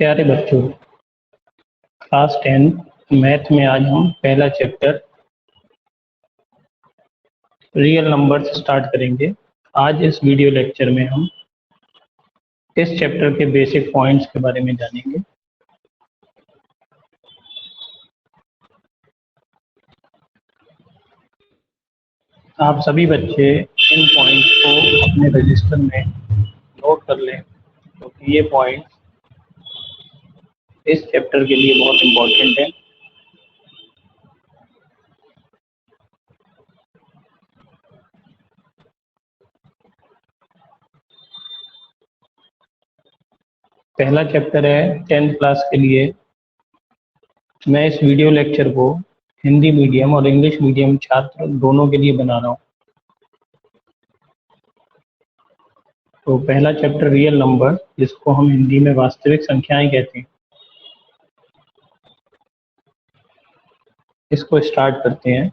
प्यारे बच्चों, class 10 math में आज हम पहला चैप्टर रियल नंबर्स स्टार्ट करेंगे। आज इस वीडियो लेक्चर में हम इस चैप्टर के बेसिक पॉइंट्स के बारे में जानेंगे। आप सभी बच्चे इन पॉइंट्स को अपने रजिस्टर में नोट कर लें, क्योंकि ये पॉइंट्स इस चैप्टर के लिए बहुत इम्पोर्टेंट है। पहला चैप्टर है 10th क्लास के लिए। मैं इस वीडियो लेक्चर को हिंदी मीडियम और इंग्लिश मीडियम छात्र दोनों के लिए बना रहा हूँ। तो पहला चैप्टर रियल नंबर, जिसको हम हिंदी में वास्तविक संख्याएं कहते हैं, इसको स्टार्ट करते हैं।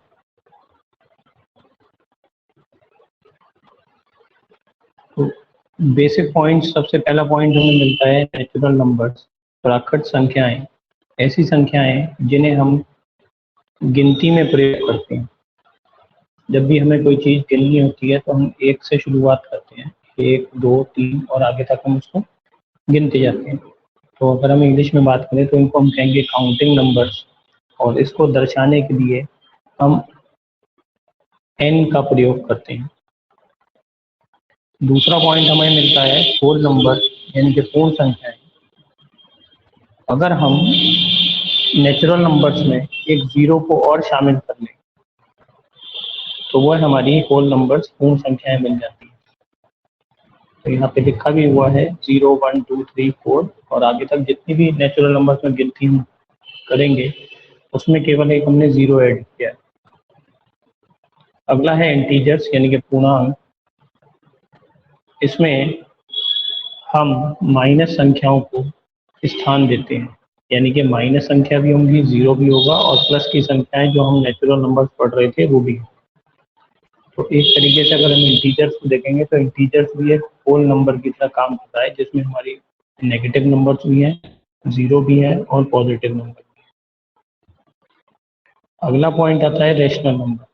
तो बेसिक पॉइंट, सबसे पहला पॉइंट हमें मिलता है नेचुरल नंबर्स, प्राकृत संख्याएं, ऐसी संख्याएं जिन्हें हम गिनती में प्रयोग करते हैं। जब भी हमें कोई चीज़ गिननी होती है तो हम एक से शुरुआत करते हैं, 1, 2, 3 और आगे तक हम उसको गिनते जाते हैं। तो अगर हम इंग्लिश में बात करें तो इनको हम कहेंगे काउंटिंग नंबर्स, और इसको दर्शाने के लिए हम n का प्रयोग करते हैं। दूसरा पॉइंट हमें मिलता है होल नंबर, यानी कि पूर्ण संख्याएं। अगर हम नेचुरल नंबर्स में एक जीरो को और शामिल कर लें तो वह हमारी होल नंबर्स, पूर्ण संख्याएं बन जाती हैं। तो यहाँ पे लिखा भी हुआ है 0, 1, 2, 3, 4 और आगे तक जितनी भी नेचुरल नंबर्स में गिनती हम करेंगे उसमें केवल एक हमने जीरो ऐड किया है। अगला है इंटीजर्स, यानी कि पूर्णांक। इसमें हम माइनस संख्याओं को स्थान देते हैं, यानी कि माइनस संख्या भी होंगी, जीरो भी होगा और प्लस की संख्याएं जो हम नेचुरल नंबर्स पढ़ रहे थे वो भी। तो एक तरीके से अगर हम इंटीजर्स को देखेंगे तो इंटीजर्स भी एक होल नंबर की तरह काम करता है, जिसमें हमारी नेगेटिव नंबर्स भी हैं, जीरो भी है और पॉजिटिव नंबर भी है। अगला पॉइंट आता है रेशनल नंबर,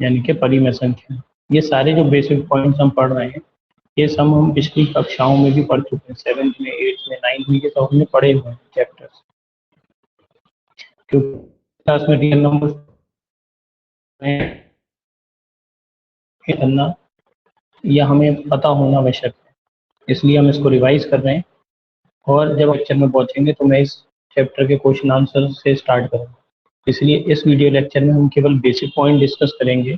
यानी कि परिमेय संख्या। ये सारे जो बेसिक पॉइंट्स हम पढ़ रहे हैं ये सब हम पिछली कक्षाओं में भी पढ़ चुके हैं, 7th में, 8th में, 9th में, ये सब हमने पढ़े हुए हैं चैप्टर्स। क्योंकि क्लास में रियल नंबर करना यह हमें पता होना आवश्यक है, इसलिए हम इसको रिवाइज कर रहे हैं। और जब लेक्चर में पहुंचेंगे तो मैं इस चैप्टर के क्वेश्चन आंसर से स्टार्ट करूँगा, इसलिए इस वीडियो लेक्चर में हम केवल बेसिक पॉइंट डिस्कस करेंगे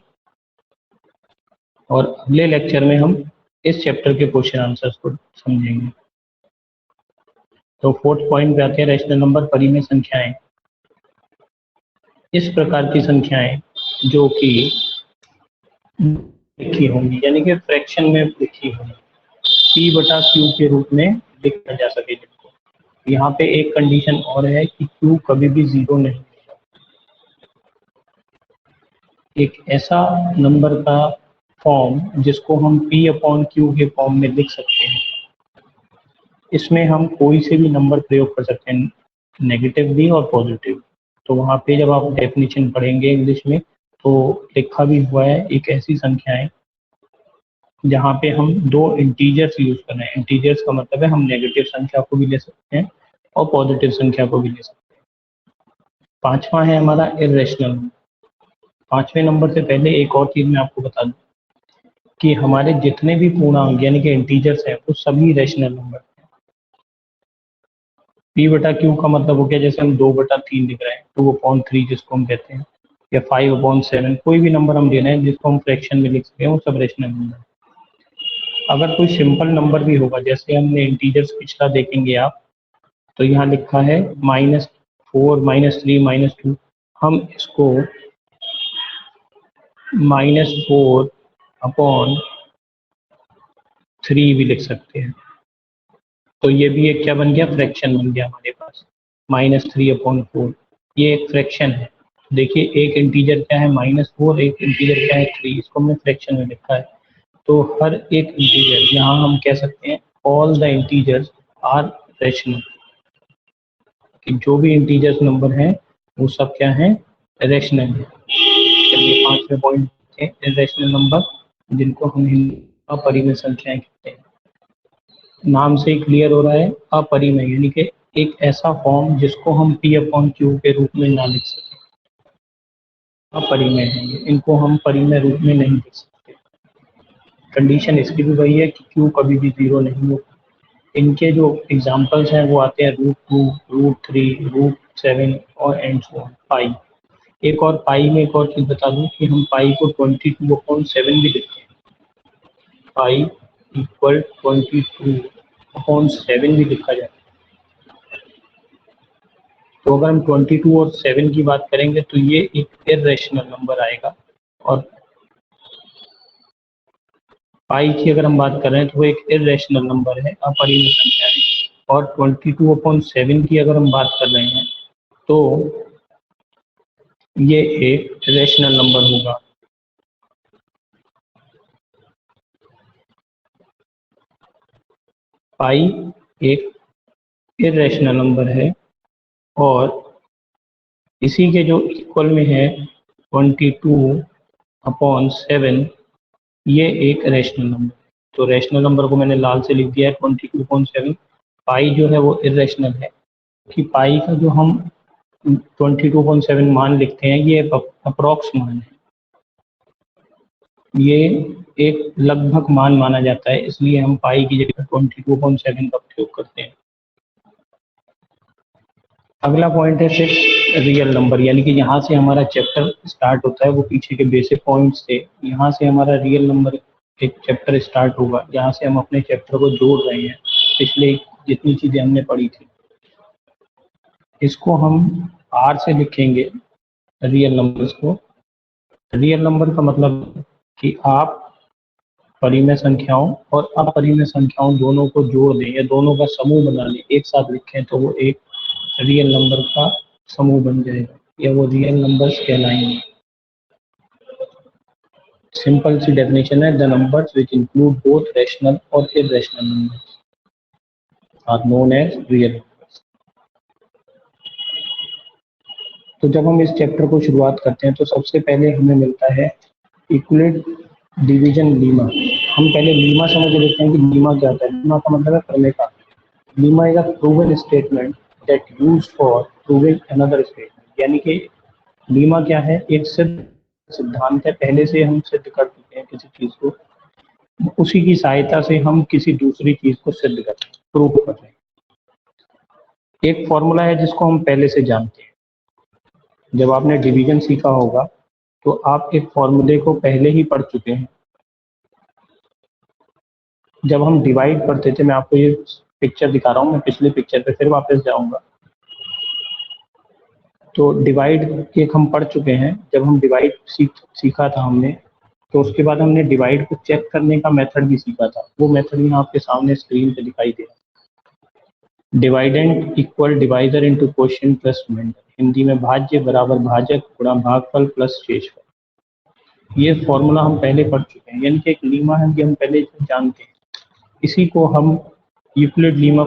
और अगले लेक्चर में हम इस चैप्टर के क्वेश्चन आंसर्स को समझेंगे। तो 4th पॉइंट पे आते हैं रेशनल नंबर, परिमेय संख्याएं। इस प्रकार की संख्याएं जो कि लिखी होंगी, यानी कि फ्रैक्शन में लिखी होंगी, P/Q के रूप में लिखा जा सके जिनको। यहाँ पे एक कंडीशन और है कि Q कभी भी जीरो नहीं होगा। एक ऐसा नंबर का फॉर्म जिसको हम P/Q के फॉर्म में लिख सकते हैं, इसमें हम कोई से भी नंबर प्रयोग कर सकते हैं, नेगेटिव भी और पॉजिटिव। तो वहाँ पे जब आप डेफिनेशन पढ़ेंगे इंग्लिश में तो लिखा भी हुआ है एक ऐसी संख्या है जहाँ पे हम दो इंटीजर्स यूज कर रहे हैं। इंटीजर्स का मतलब है हम नेगेटिव संख्या को भी ले सकते हैं और पॉजिटिव संख्या को भी ले सकते हैं। पांचवा है हमारा इर्रेशनल। पांचवें नंबर से पहले एक और चीज मैं आपको बता दूं कि हमारे जितने भी पूर्णांक यानी कि इंटीजर्स हैं वो सभी रेशनल नंबर हैं। P/Q का मतलब हो गया, जैसे हम 2/3 लिख रहे हैं तो वो 0.3 जिसको हम कहते हैं, या 5/7, कोई भी नंबर हम ले रहे हैं जिसको हम फ्रैक्शन में लिख सकें, वो सब रेशनल नंबर। अगर कोई सिंपल नंबर भी होगा, जैसे हमने इंटीजर्स पिछला देखेंगे आप, तो यहाँ लिखा है -4, -3, -2, हम इसको -4/3 भी लिख सकते हैं। तो ये भी एक क्या बन गया, फ्रैक्शन बन गया हमारे पास, -3/4। ये एक फ्रैक्शन है। देखिए एक इंटीजर क्या है -4, एक इंटीजर क्या है 3, इसको हमने फ्रैक्शन में लिखा है। तो हर एक इंटीजर, यहाँ हम कह सकते हैं all the integers are rational, कि जो भी इंटीजर्स नंबर हैं वो सब क्या है, रेशनल है। चलिए 5वें पॉइंट है इरेशनल नंबर, जिनको हम अपरिमेय संख्याएं कहते हैं। नाम से ही क्लियर हो रहा है, अपरिमेय यानी कि एक ऐसा फॉर्म जिसको हम P अपॉन Q के रूप में ना लिख सकें, अपरिमेय है ये, इनको हम परिमेय रूप में नहीं लिख सकते। कंडीशन इसकी भी वही है कि Q कभी भी 0 नहीं हो। इनके जो एग्जाम्पल्स हैं वो आते हैं √2, √3, √7 और एंड सो ऑन, पाई। एक और पाई में एक और चीज बता दूं कि हम पाई को 22/7 भी लिखते हैं, पाई इक्वल 22/7 भी लिखा जाता है। तो अगर हम 22 और 7 की बात करेंगे तो ये एक इर्रेशनल नंबर आएगा, और पाई की अगर हम बात कर रहे हैं तो वो एक इर्रेशनल नंबर है, अपरिमेय संख्या है। और 22/7 की अगर हम बात कर रहे हैं तो ये एक रेशनल नंबर होगा। पाई एक इर्रेशनल नंबर है और इसी के जो इक्वल में है 22/7, ये एक रेशनल नंबर। तो रेशनल नंबर को मैंने लाल से लिख दिया है 22/7। पाई जो है वो इर्रेशनल है कि पाई का जो हम 22/7 मान लिखते हैं ये अप्रॉक्स मान है, ये एक लगभग मान माना जाता है, इसलिए हम पाई की जगह 22/7 का प्रयोग करते हैं। अगला पॉइंट है सिर्फ रियल नंबर, यानी कि यहाँ से हमारा चैप्टर स्टार्ट होता है, वो पीछे के बेसिक पॉइंट्स थे। यहाँ से हमारा रियल नंबर एक चैप्टर स्टार्ट होगा, जहाँ से हम अपने चैप्टर को जोड़ रहे हैं, पिछले जितनी चीज़ें हमने पढ़ी थी। इसको हम आर से लिखेंगे, रियल नंबर्स को। रियल नंबर का मतलब कि आप परिमेय संख्याओं और अपरिमेय संख्याओं दोनों को जोड़ दें या दोनों का समूह बना लें, एक साथ लिखें तो वो एक रियल नंबर का समूह बन जाएगा या वो रियल नंबर्स कहलाएंगे। सिंपल सी डेफिनेशन है, the numbers which include both rational और irrational numbers are known as real numbers. तो जब हम इस चैप्टर को शुरुआत करते हैं तो सबसे पहले हमें मिलता है इक्वलेट डिवीजन लीमा। हम पहले लीमा समझ लेते हैं कि लीमा क्या होता है। लीमा का मतलब है प्रमेय का। Lima is a proven statement that used for proving another statement, यानी कि लीमा क्या है, एक सिद्ध सिद्धांत है, पहले से हम सिद्ध कर चुके हैं किसी चीज को, उसी की सहायता से हम किसी दूसरी चीज को सिद्ध कर रहे हैं, प्रूव कर रहे हैं। एक फॉर्मूला है जिसको हम पहले से जानते हैं। जब आपने डिवीजन सीखा होगा तो आप एक फॉर्मूले को पहले ही पढ़ चुके हैं। जब हम डिवाइड पढ़ते थे, मैं आपको ये पिक्चर दिखा रहा हूँ, मैं पिछले पिक्चर पे फिर वापस जाऊंगा। तो डिवाइड एक हम पढ़ चुके हैं, जब हम डिवाइड सीखा था हमने, तो उसके बाद हमने डिवाइड को चेक करने का मेथड भी सीखा था। वो मेथड यहाँ आपके सामने स्क्रीन पे दिखाई दे रहा है। Dividend equal divisor into quotient plus remainder, Hindi में भाज्य बराबर भाजक गुणा भागफल प्लस शेषफल। ये फॉर्मूला हम पहले पढ़ चुके हैं, यानी कि एक लीमा है कि हम पहले जानते हैं। इसी को हम यूक्लिड लीमा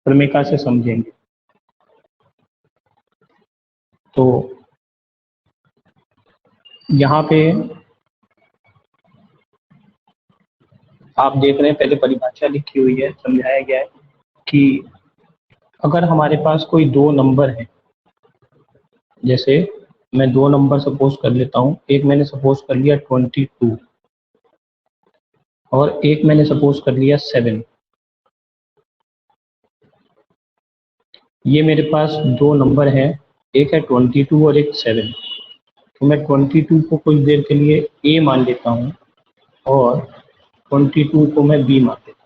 प्रमेयिका से समझेंगे। तो यहाँ पे आप देख रहे हैं पहले परिभाषा लिखी हुई है, समझाया गया है कि अगर हमारे पास कोई दो नंबर है, जैसे मैं दो नंबर सपोज कर लेता हूँ, एक मैंने सपोज कर लिया 22 और एक मैंने सपोज कर लिया 7। ये मेरे पास दो नंबर हैं, एक है 22 और एक 7। तो मैं 22 को कुछ देर के लिए ए मान लेता हूँ और 22 को मैं बी मान लेता हूँ।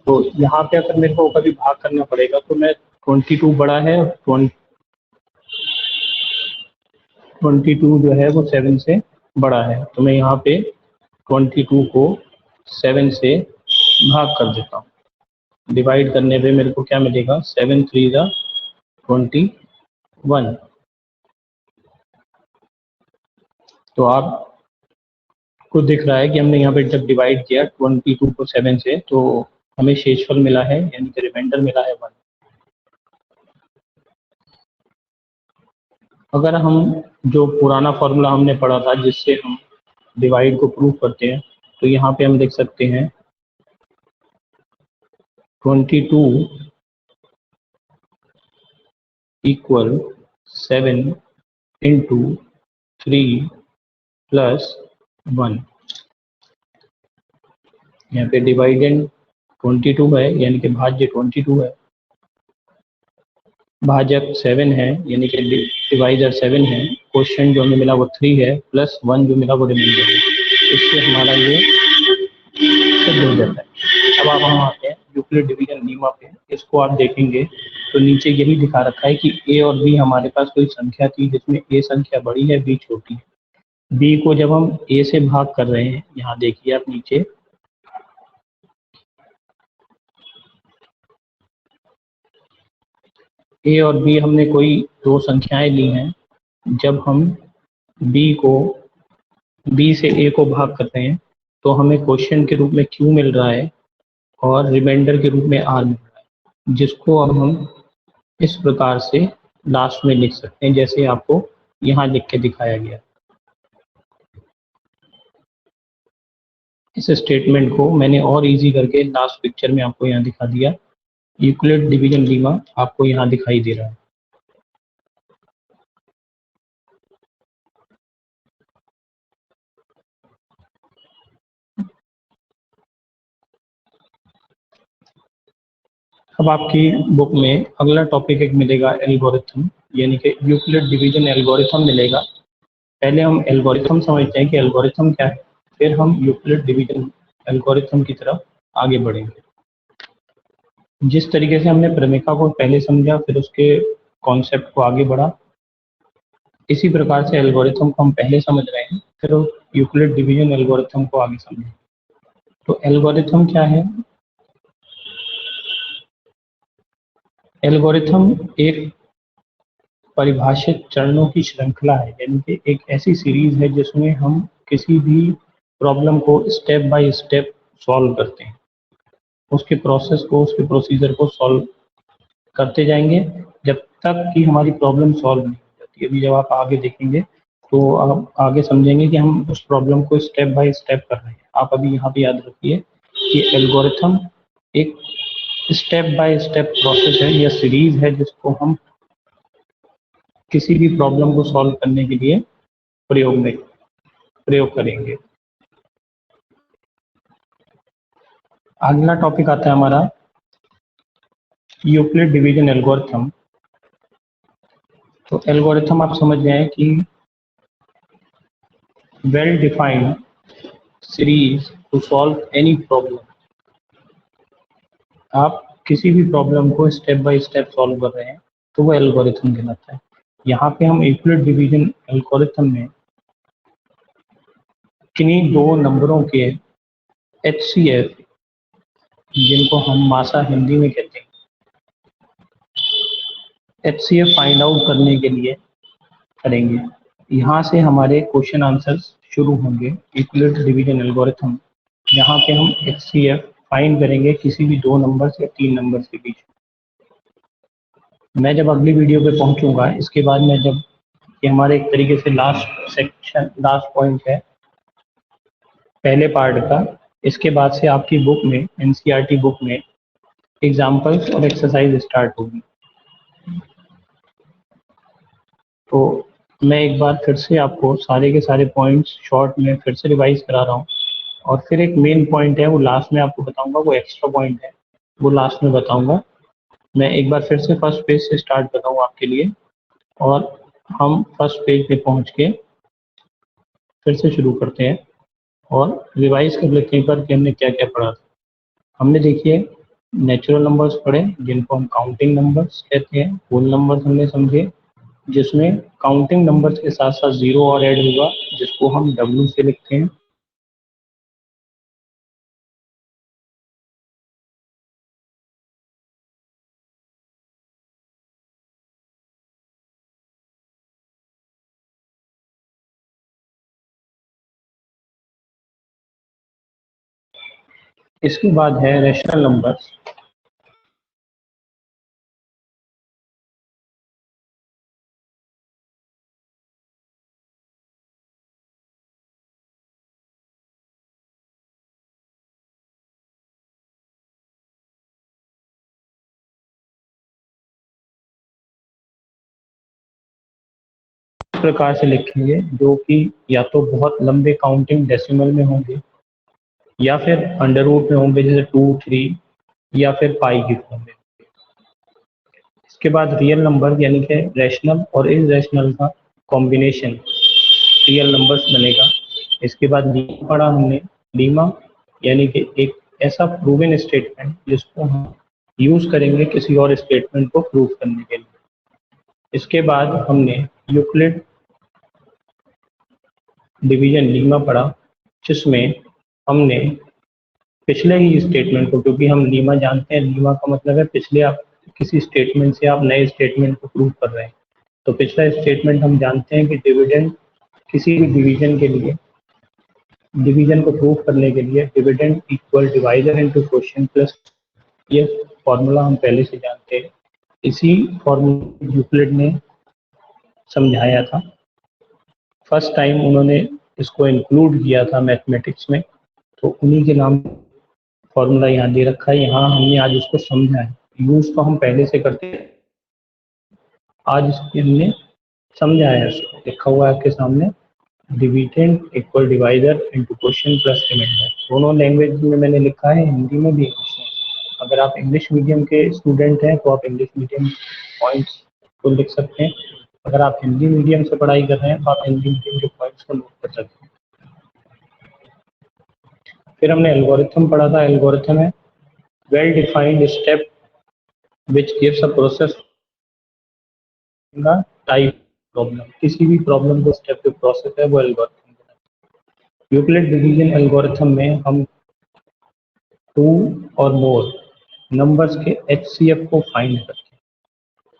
तो यहाँ पे अगर मेरे को कभी भाग करना पड़ेगा तो मैं 22 बड़ा है और 22 जो है वो 7 से बड़ा है, तो मैं यहाँ पे 22 को 7 से भाग कर देता हूँ। डिवाइड करने पे मेरे को क्या मिलेगा, 7 3 जा 21। तो आपको दिख रहा है कि हमने यहाँ पे जब डिवाइड किया 22 को 7 से, तो हमें शेषफल मिला है, यानी कि रिमाइंडर मिला है 1। अगर हम जो पुराना फॉर्मूला हमने पढ़ा था जिससे हम डिवाइड को प्रूव करते हैं, तो यहाँ पे हम लिख सकते हैं 22 इक्वल 7 इंटू 3 प्लस 1। यहाँ पे डिवाइडेंड 22 है, यानी कि भाज्य 22 है, भाजक 7 है, यानी कि डिवाइजर 7 है, क्वेश्चन जो हमें मिला वो 3 है, प्लस 1 जो मिला वो रिमाइंडर है। इससे हमारा ये सिद्ध हो जाता है। अब आप हम आते हैं यूक्लिड डिवीजन लीमा पे। इसको आप देखेंगे तो नीचे यही दिखा रखा है कि ए और बी हमारे पास कोई संख्या थी जिसमें ए संख्या बड़ी है, बी छोटी है। बी को जब हम ए से भाग कर रहे हैं, यहाँ देखिए आप नीचे, ए और बी हमने कोई दो संख्याएं ली हैं। जब हम बी को बी से ए को भाग करते हैं तो हमें क्वेश्चन के रूप में क्यू मिल रहा है और रिमाइंडर के रूप में आर मिल रहा है, जिसको अब हम इस प्रकार से लास्ट में लिख सकते हैं जैसे आपको यहाँ लिख के दिखाया गया। इस स्टेटमेंट को मैंने और इजी करके लास्ट पिक्चर में आपको यहाँ दिखा दिया। यूक्लिड डिवीजन लीमा आपको यहाँ दिखाई दे रहा है। अब आपकी बुक में अगला टॉपिक एक मिलेगा एल्गोरिथम, यानी कि यूक्लिड डिवीजन एल्गोरिथम मिलेगा। पहले हम एल्गोरिथम समझते हैं कि एल्गोरिथम क्या है, फिर हम यूक्लिड डिवीजन एल्गोरिथम की तरफ आगे बढ़ेंगे। जिस तरीके से हमने प्रमेका को पहले समझा फिर उसके कॉन्सेप्ट को आगे बढ़ा, इसी प्रकार से एल्गोरिथम को हम पहले समझ रहे हैं, फिर यूक्लिड डिवीजन एल्गोरिथम को आगे समझें। तो एल्गोरिथम क्या है? एल्गोरिथम एक परिभाषित चरणों की श्रृंखला है, यानी कि एक ऐसी सीरीज है जिसमें हम किसी भी प्रॉब्लम को स्टेप बाय स्टेप सॉल्व करते हैं। उसके प्रोसेस को, उसके प्रोसीजर को सॉल्व करते जाएंगे जब तक कि हमारी प्रॉब्लम सॉल्व नहीं हो जाती। अभी जब आप आगे देखेंगे तो आप आगे समझेंगे कि हम उस प्रॉब्लम को स्टेप बाय स्टेप कर रहे हैं। आप अभी यहाँ पे याद रखिए कि एल्गोरिथम एक स्टेप बाय स्टेप प्रोसेस है या सीरीज है जिसको हम किसी भी प्रॉब्लम को सॉल्व करने के लिए प्रयोग करेंगे। अगला टॉपिक आता है हमारा यूक्लिड डिवीजन एल्गोरिथम। तो एल्गोरिथम आप समझ गए कि well defined series to solve any problem. आप किसी भी प्रॉब्लम को स्टेप बाय स्टेप सॉल्व कर रहे हैं तो वो एल्गोरिथम कहलाता है। यहाँ पे हम यूक्लिड डिवीजन एल्गोरिथम में किन्हीं दो नंबरों के HCF, जिनको हम मासा हिंदी में कहते हैं, HCF फाइंड आउट करने के लिए करेंगे। यहाँ से हमारे क्वेश्चन आंसर्स शुरू होंगे यूक्लिड डिवीजन एल्गोरिथम, जहाँ पे हम HCF फाइंड करेंगे किसी भी दो नंबर्स या तीन नंबर्स के बीच। मैं जब अगली वीडियो पे पहुंचूंगा, इसके बाद मैं जब ये हमारे एक तरीके से लास्ट सेक्शन, लास्ट पॉइंट है पहले पार्ट का, इसके बाद से आपकी बुक में, NCERT बुक में एग्जाम्पल्स और एक्सरसाइज स्टार्ट होगी। तो मैं एक बार फिर से आपको सारे के सारे पॉइंट्स शॉर्ट में फिर से रिवाइज करा रहा हूँ, और फिर एक मेन पॉइंट है वो लास्ट में आपको बताऊंगा, वो एक्स्ट्रा पॉइंट है वो लास्ट में बताऊंगा। मैं एक बार फिर से फर्स्ट पेज से स्टार्ट कर रहा हूँ आपके लिए, और हम फर्स्ट पेज पे पहुँच के फिर से शुरू करते हैं और रिवाइज कर लेते हैं पर कि हमने क्या क्या पढ़ा था। हमने देखिए नेचुरल नंबर्स पढ़े जिनको हम काउंटिंग नंबर्स कहते हैं। होल नंबर्स हमने समझे जिसमें काउंटिंग नंबर्स के साथ साथ जीरो और ऐड होगा जिसको हम W से लिखते हैं। इसके बाद है रैशनल नंबर्स। इस प्रकार से लिखेंगे जो कि या तो बहुत लंबे काउंटिंग डेसिमल में होंगे या फिर अंडर रूट में होंगे, जैसे 2, 3 या फिर पाई के फॉर्म में। इसके बाद रियल नंबर यानी कि रैशनल और इरेशनल का कॉम्बिनेशन रियल नंबर्स बनेगा। इसके बाद लीमा पढ़ा हमने। लीमा यानी कि एक ऐसा प्रूवन स्टेटमेंट जिसको हम यूज करेंगे किसी और स्टेटमेंट को प्रूव करने के लिए। इसके बाद हमने यूक्लिड डिवीजन लीमा पढ़ा, जिसमें हमने पिछले ही स्टेटमेंट को, क्योंकि हम लीमा जानते हैं, लीमा का मतलब है पिछले आप किसी स्टेटमेंट से आप नए स्टेटमेंट को प्रूव कर रहे हैं। तो पिछला स्टेटमेंट हम जानते हैं कि डिविडेंड किसी भी डिवीजन के लिए, डिवीजन को प्रूव करने के लिए dividend equal divisor into quotient plus, ये फॉर्मूला हम पहले से जानते हैं। इसी फॉर्मूला यूक्लिड ने समझाया था, फर्स्ट टाइम उन्होंने इसको इंक्लूड किया था मैथमेटिक्स में, तो उन्हीं के नाम फॉर्मूला यहाँ दे रखा है। यहाँ हमने आज इसको समझा है, यूज तो हम पहले से करते हैं, आज इसकी हमने समझा है। इसको लिखा हुआ है आपके सामने, dividend equal divisor into quotient plus remainder. दोनों लैंग्वेज में मैंने लिखा है, हिंदी में भी इंग्लिश में। अगर आप इंग्लिश मीडियम के स्टूडेंट हैं तो आप इंग्लिश मीडियम पॉइंट्स को लिख सकते हैं, अगर आप हिंदी मीडियम से पढ़ाई कर रहे हैं तो आप हिंदी मीडियम के पॉइंट्स को नोट कर सकते हैं। फिर हमने एल्गोरिथम पढ़ा था। एल्गोरिथम है well defined step which gives a process type problem. किसी भी प्रॉब्लम को स्टेप जो प्रोसेस है वो एल्गोरिथम है। यूक्लिड डिवीजन एल्गोरिथम में हम 2 और मोर नंबर्स के HCF को फाइंड करते हैं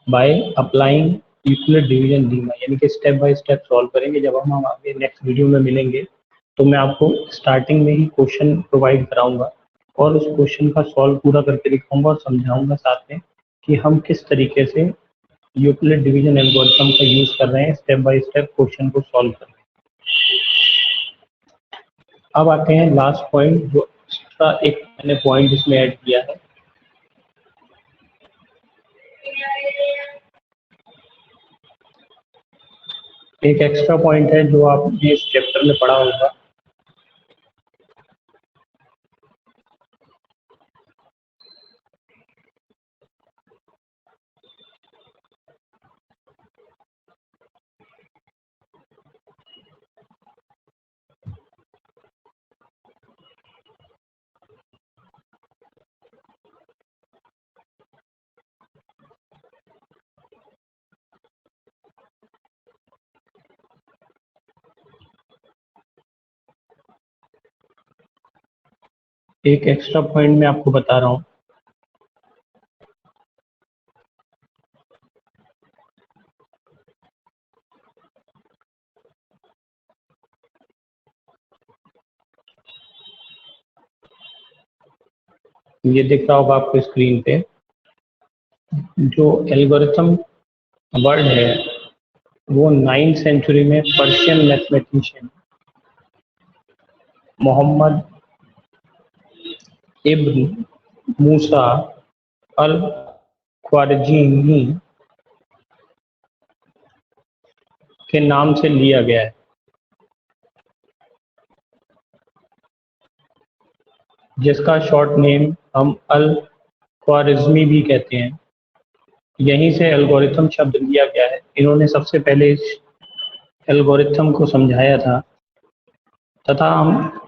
by applying Euclid division Lima, यानी कि स्टेप बाय स्टेप सॉल्व करेंगे। जब हम आगे नेक्स्ट वीडियो में मिलेंगे तो मैं आपको स्टार्टिंग में ही क्वेश्चन प्रोवाइड कराऊंगा और उस क्वेश्चन का सॉल्व पूरा करके दिखाऊंगा और समझाऊंगा साथ में कि हम किस तरीके से यूक्लिड डिवीजन एल्गोरिथम का यूज कर रहे हैं स्टेप बाय स्टेप क्वेश्चन को सॉल्व करने। अब आते हैं लास्ट पॉइंट, जो एक्स्ट्रा एक मैंने पॉइंट इसमें ऐड किया है। एक एक्स्ट्रा पॉइंट है जो आपने इस चैप्टर में पढ़ा होगा, एक एक्स्ट्रा पॉइंट मैं आपको बता रहा हूँ। ये दिख रहा होगा आपको स्क्रीन पे, जो एल्गोरिथम वर्ड है वो 9th सेंचुरी में पर्शियन मैथमेटिशियन मोहम्मद इब्न मूसा अल ख्वारिज़मी के नाम से लिया गया है, जिसका शॉर्ट नेम हम अल ख्वारिज़मी भी कहते हैं। यहीं से एल्गोरिथम शब्द लिया गया है। इन्होंने सबसे पहले इस एल्गोरिथम को समझाया था। तथा हम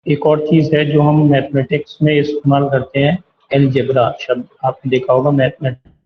एक और चीज़ है जो हम मैथमेटिक्स में इस्तेमाल करते हैं, अलजेब्रा शब्द आपने देखा होगा मैथमेटिक्स